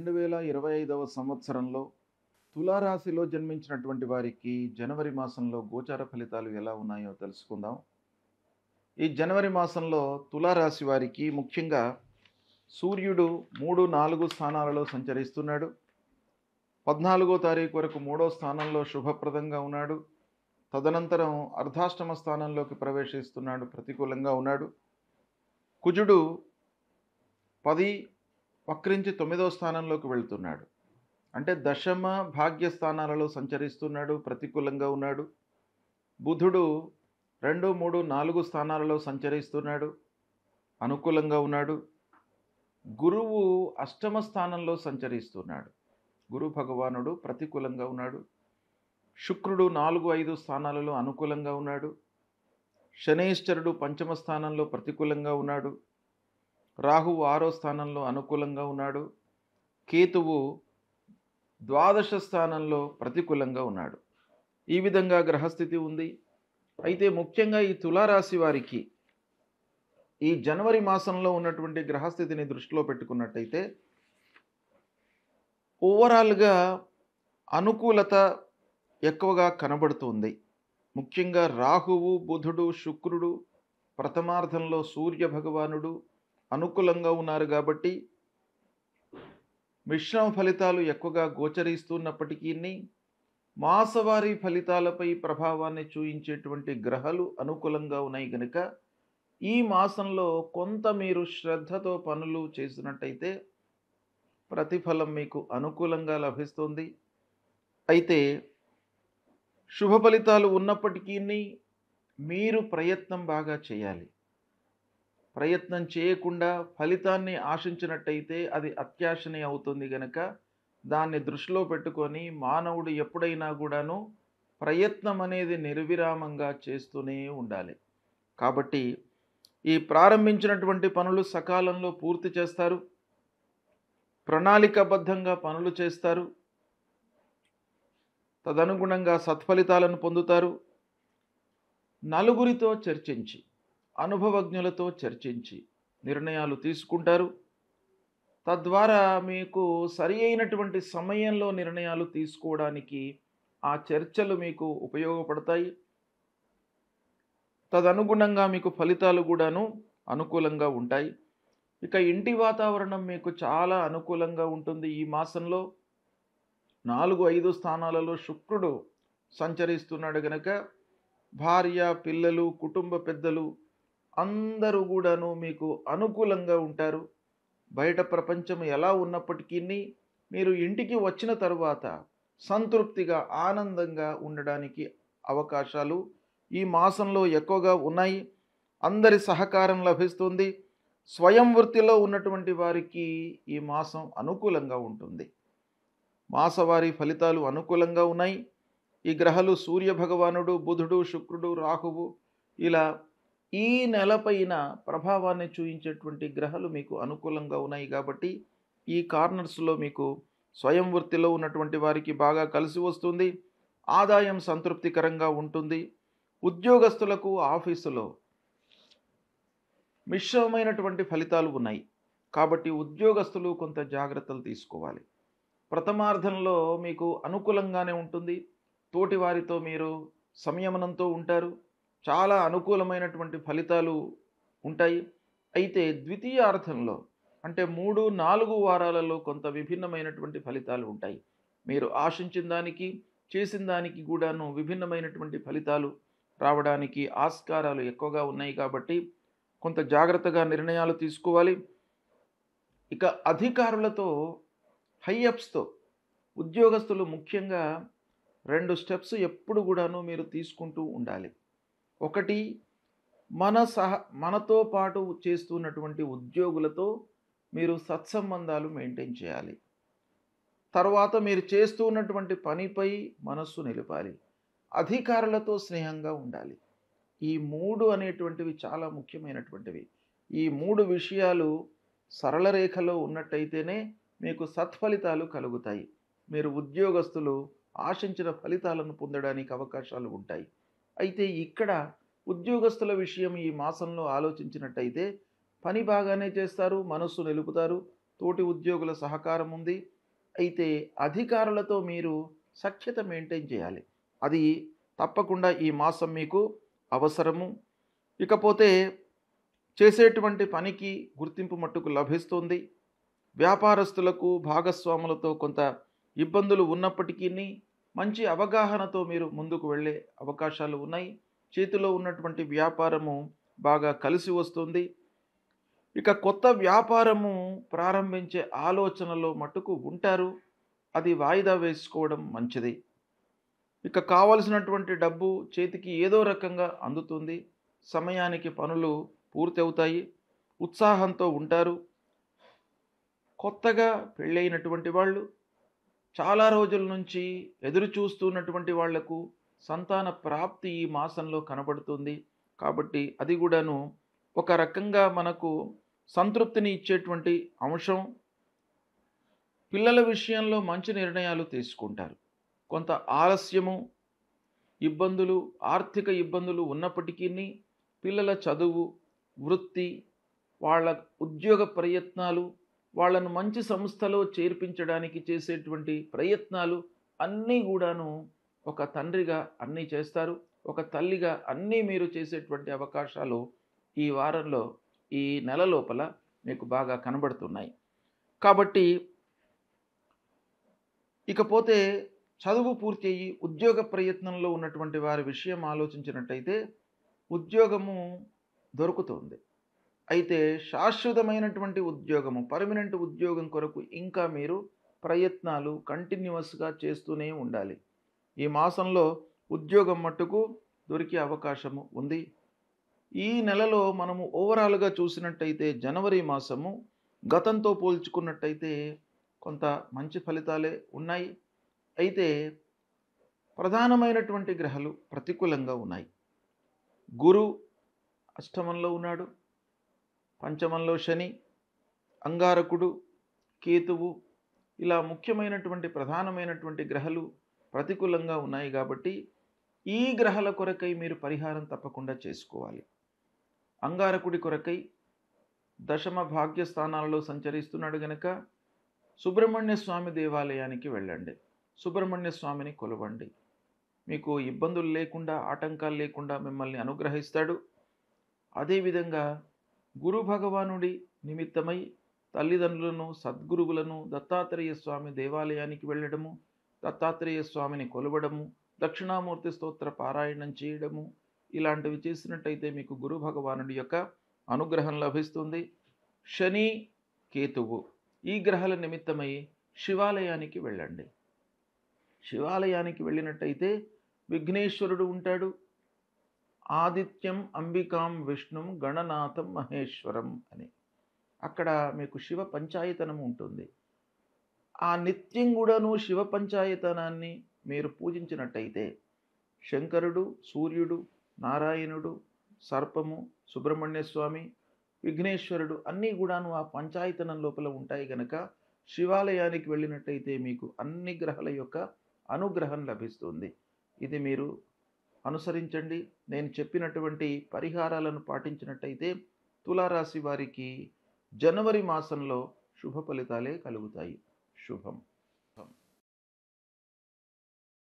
2025వ సంవత్సరంలో తులారాశిలో జన్మించినటువంటి వారికి జనవరి మాసంలో గోచార ఫలితాలు ఎలా ఉన్నాయో తెలుసుకుందాం. ఈ జనవరి మాసంలో తులారాశి వారికి ముఖ్యంగా సూర్యుడు 3, 4 స్థానాలలో సంచరిస్తున్నాడు. 14వ తారీఖు వరకు 3వ స్థానంలో శుభప్రదంగా ఉన్నాడు. తదనంతరం అర్ధాష్టమ స్థానంలోకి ప్రవేశిస్తున్నాడు, ప్రతికూలంగా ఉన్నాడు. కుజుడు 10 వక్రించి 9వ స్థానంలోకి వెళ్తున్నాడు. అంటే దశమ భాగ్య స్థానాలలో సంచరిస్తున్నాడు, ప్రతికూలంగా ఉన్నాడు. బుధుడు 2, 3, 4 స్థానాలలో సంచరిస్తున్నాడు, అనుకూలంగా ఉన్నాడు. గురువు అష్టమ స్థానంలో సంచరిస్తున్నాడు, గురు భగవానుడు ప్రతికూలంగా ఉన్నాడు. శుక్రుడు 4, 5 స్థానాలలో అనుకూలంగా ఉన్నాడు. శనైశ్చరుడు పంచమ స్థానంలో ప్రతికూలంగా ఉన్నాడు. రాహువు 6వ స్థానంలో అనుకూలంగా ఉన్నాడు. కేతువు ద్వాదశ స్థానంలో ప్రతికూలంగా ఉన్నాడు. ఈ విధంగా గ్రహస్థితి ఉంది. అయితే ముఖ్యంగా ఈ తులారాశి వారికి ఈ జనవరి మాసంలో ఉన్నటువంటి గ్రహస్థితిని దృష్టిలో పెట్టుకున్నట్టయితే ఓవరాల్గా అనుకూలత ఎక్కువగా కనబడుతుంది. ముఖ్యంగా రాహువు, బుధుడు, శుక్రుడు, ప్రథమార్థంలో సూర్య భగవానుడు అనుకూలంగా ఉన్నారు కాబట్టి మిశ్రమ ఫలితాలు ఎక్కువగా గోచరిస్తున్నప్పటికీ మాసవారీ ఫలితాలపై ప్రభావాన్ని చూయించేటువంటి గ్రహాలు అనుకూలంగా ఉన్నాయి కనుక ఈ మాసంలో కొంత మీరు శ్రద్ధతో పనులు చేసినట్టయితే ప్రతిఫలం మీకు అనుకూలంగా లభిస్తుంది. అయితే శుభ ఫలితాలు ఉన్నప్పటికీ మీరు ప్రయత్నం బాగా చేయాలి. ప్రయత్నం చేయకుండా ఫలితాన్ని ఆశించినట్టయితే అది అత్యాశనే అవుతుంది కనుక దాన్ని దృష్టిలో పెట్టుకొని మానవుడు ఎప్పుడైనా కూడాను ప్రయత్నం అనేది నిర్విరామంగా చేస్తూనే ఉండాలి. కాబట్టి ఈ ప్రారంభించినటువంటి పనులు సకాలంలో పూర్తి చేస్తారు, ప్రణాళికాబద్ధంగా పనులు చేస్తారు, తదనుగుణంగా సత్ఫలితాలను పొందుతారు. నలుగురితో చర్చించి, అనుభవజ్ఞులతో చర్చించి నిర్ణయాలు తీసుకుంటారు. తద్వారా మీకు సరి అయినటువంటి సమయంలో నిర్ణయాలు తీసుకోవడానికి ఆ చర్చలు మీకు ఉపయోగపడతాయి. తదనుగుణంగా మీకు ఫలితాలు కూడాను అనుకూలంగా ఉంటాయి. ఇక ఇంటి వాతావరణం మీకు చాలా అనుకూలంగా ఉంటుంది. ఈ మాసంలో 4, 5 స్థానాలలో శుక్రుడు సంచరిస్తున్నాడు కనుక భార్య, పిల్లలు, కుటుంబ పెద్దలు అందరూ కూడాను మీకు అనుకూలంగా ఉంటారు. బయట ప్రపంచం ఎలా ఉన్నప్పటికీ మీరు ఇంటికి వచ్చిన తరువాత సంతృప్తిగా, ఆనందంగా ఉండడానికి అవకాశాలు ఈ మాసంలో ఎక్కువగా ఉన్నాయి. అందరి సహకారం లభిస్తుంది. స్వయం వృత్తిలో ఉన్నటువంటి వారికి ఈ మాసం అనుకూలంగా ఉంటుంది. మాసవారీ ఫలితాలు అనుకూలంగా ఉన్నాయి. ఈ గ్రహాలు సూర్య భగవానుడు, బుధుడు, శుక్రుడు, రాహువు ఇలా ఈ నెలపైన ప్రభావాన్ని చూయించేటువంటి గ్రహాలు మీకు అనుకూలంగా ఉన్నాయి కాబట్టి ఈ కార్నర్స్లో మీకు స్వయం వృత్తిలో ఉన్నటువంటి వారికి బాగా కలిసి వస్తుంది. ఆదాయం సంతృప్తికరంగా ఉంటుంది. ఉద్యోగస్తులకు ఆఫీసులో మిశ్రమమైనటువంటి ఫలితాలు ఉన్నాయి కాబట్టి ఉద్యోగస్తులు కొంత జాగ్రత్తలు తీసుకోవాలి. ప్రథమార్థంలో మీకు అనుకూలంగానే ఉంటుంది. తోటి వారితో మీరు సంయమనంతో ఉంటారు. చాలా అనుకూలమైనటువంటి ఫలితాలు ఉంటాయి. అయితే ద్వితీయార్థంలో అంటే 3, 4 వారాలలో కొంత విభిన్నమైనటువంటి ఫలితాలు ఉంటాయి. మీరు ఆశించిన దానికి, చేసిన దానికి కూడాను విభిన్నమైనటువంటి ఫలితాలు రావడానికి ఆస్కారాలు ఎక్కువగా ఉన్నాయి కాబట్టి కొంత జాగ్రత్తగా నిర్ణయాలు తీసుకోవాలి. ఇక అధికారులతో, హైఅప్స్తో ఉద్యోగస్తులు ముఖ్యంగా 2 స్టెప్స్ ఎప్పుడు కూడాను మీరు తీసుకుంటూ ఉండాలి. ఒకటి, మనతో పాటు చేస్తున్నటువంటి ఉద్యోగులతో మీరు సత్సంబంధాలు మెయింటైన్ చేయాలి. తర్వాత మీరు చేస్తున్నటువంటి పనిపై మనస్సు నిలపాలి. అధికారులతో స్నేహంగా ఉండాలి. ఈ 3 అనేటువంటివి చాలా ముఖ్యమైనటువంటివి. ఈ 3 విషయాలు సరళ రేఖలో ఉన్నట్టయితేనే మీకు సత్ఫలితాలు కలుగుతాయి. మీరు ఉద్యోగస్తులు ఆశించిన ఫలితాలను పొందడానికి అవకాశాలు ఉంటాయి. అయితే ఇక్కడ ఉద్యోగస్తుల విషయం ఈ మాసంలో ఆలోచించినట్టయితే పని బాగానే చేస్తారు, మనస్సు నిలుపుతారు, తోటి ఉద్యోగుల సహకారం ఉంది, అయితే అధికారులతో మీరు సఖ్యత మెయింటైన్ చేయాలి. అది తప్పకుండా ఈ మాసం మీకు అవసరము. ఇకపోతే చేసేటువంటి పనికి గుర్తింపు మట్టుకు లభిస్తుంది. వ్యాపారస్తులకు భాగస్వాములతో కొంత ఇబ్బందులు ఉన్నప్పటికీని మంచి అవగాహనతో మీరు ముందుకు వెళ్ళే అవకాశాలు ఉన్నాయి. చేతిలో ఉన్నటువంటి వ్యాపారము బాగా కలిసి వస్తుంది. ఇక కొత్త వ్యాపారము ప్రారంభించే ఆలోచనలో మట్టుకు ఉంటారు. అది వాయిదా వేసుకోవడం మంచిది. ఇక కావలసినటువంటి డబ్బు చేతికి ఏదో రకంగా అందుతుంది. సమయానికి పనులు పూర్తవుతాయి. ఉత్సాహంతో ఉంటారు. కొత్తగా పెళ్ళైనటువంటి వాళ్ళు, చాలా రోజుల నుంచి ఎదురు చూస్తున్నటువంటి వాళ్లకు సంతాన ప్రాప్తి ఈ మాసంలో కనబడుతుంది. కాబట్టి అది కూడాను ఒక రకంగా మనకు సంతృప్తిని ఇచ్చేటువంటి అంశం. పిల్లల విషయంలో మంచి నిర్ణయాలు తీసుకుంటారు. కొంత ఆలస్యము, ఇబ్బందులు, ఆర్థిక ఇబ్బందులు ఉన్నప్పటికీ పిల్లల చదువు, వృత్తి, వాళ్ళ ఉద్యోగ ప్రయత్నాలు, వాళ్ళను మంచి సంస్థలో చేర్పించడానికి చేసేటువంటి ప్రయత్నాలు అన్నీ కూడాను ఒక తండ్రిగా అన్నీ చేస్తారు. ఒక తల్లిగా అన్నీ మీరు చేసేటువంటి అవకాశాలు ఈ వారంలో, ఈ నెల లోపల మీకు బాగా కనబడుతున్నాయి. కాబట్టి ఇకపోతే చదువు పూర్తి అయ్యి ఉద్యోగ ప్రయత్నంలో ఉన్నటువంటి వారి విషయం ఆలోచించినట్టయితే ఉద్యోగము దొరుకుతుంది. అయితే శాశ్వతమైనటువంటి ఉద్యోగము, పర్మనెంట్ ఉద్యోగం కొరకు ఇంకా మీరు ప్రయత్నాలు కంటిన్యూస్గా చేస్తూనే ఉండాలి. ఈ మాసంలో ఉద్యోగం మట్టుకు దొరికే అవకాశము ఉంది. ఈ నెలలో మనము ఓవరాల్గా చూసినట్టయితే జనవరి మాసము గతంతో పోల్చుకున్నట్టయితే కొంత మంచి ఫలితాలే ఉన్నాయి. అయితే ప్రధానమైనటువంటి గ్రహాలు ప్రతికూలంగా ఉన్నాయి. గురు అష్టమంలో ఉన్నాడు, పంచమంలో శని, అంగారకుడు, కేతువు, ఇలా ముఖ్యమైనటువంటి ప్రధానమైనటువంటి గ్రహాలు ప్రతికూలంగా ఉన్నాయి. కాబట్టి ఈ గ్రహాల కొరకై మీరు పరిహారం తప్పకుండా చేసుకోవాలి. అంగారకుడి కొరకై దశమ భాగ్యస్థానాలలో సంచరిస్తున్నాడు గనక సుబ్రహ్మణ్య స్వామి దేవాలయానికి వెళ్ళండి. సుబ్రహ్మణ్య స్వామిని కొలవండి. మీకు ఇబ్బందులు లేకుండా, ఆటంకాలు లేకుండా మిమ్మల్ని అనుగ్రహిస్తాడు. అదేవిధంగా గురు భగవానుడి నిమిత్తమై తల్లిదండ్రులను, సద్గురువులను, దత్తాత్రేయ స్వామి దేవాలయానికి వెళ్ళడము, దత్తాత్రేయ స్వామిని కొలవడము, దక్షిణామూర్తి స్తోత్ర పారాయణం చేయడము, ఇలాంటివి చేసినట్టయితే మీకు గురు భగవానుడి యొక్క అనుగ్రహం లభిస్తుంది. శని, కేతువు ఈ గ్రహాల నిమిత్తమై శివాలయానికి వెళ్ళండి. శివాలయానికి వెళ్ళినట్టయితే విఘ్నేశ్వరుడు ఉంటాడు. ఆదిత్యం అంబికాం విష్ణుం గణనాథం మహేశ్వరం అని అక్కడ మీకు శివ పంచాయతనం ఉంటుంది. ఆ నిత్యం కూడాను శివ పంచాయతనాన్ని మీరు పూజించినట్టయితే శంకరుడు, సూర్యుడు, నారాయణుడు, సర్పము, సుబ్రహ్మణ్య స్వామి, విఘ్నేశ్వరుడు అన్నీ కూడాను ఆ పంచాయతనం లోపల ఉంటాయి గనక శివాలయానికి వెళ్ళినట్టయితే మీకు అన్ని గ్రహాల యొక్క అనుగ్రహం లభిస్తుంది. ఇది మీరు అనుసరించండి. నేను చెప్పినటువంటి పరిహారాలను పాటించినట్టయితే తులారాశి వారికి జనవరి మాసంలో శుభ ఫలితాలే కలుగుతాయి. శుభం.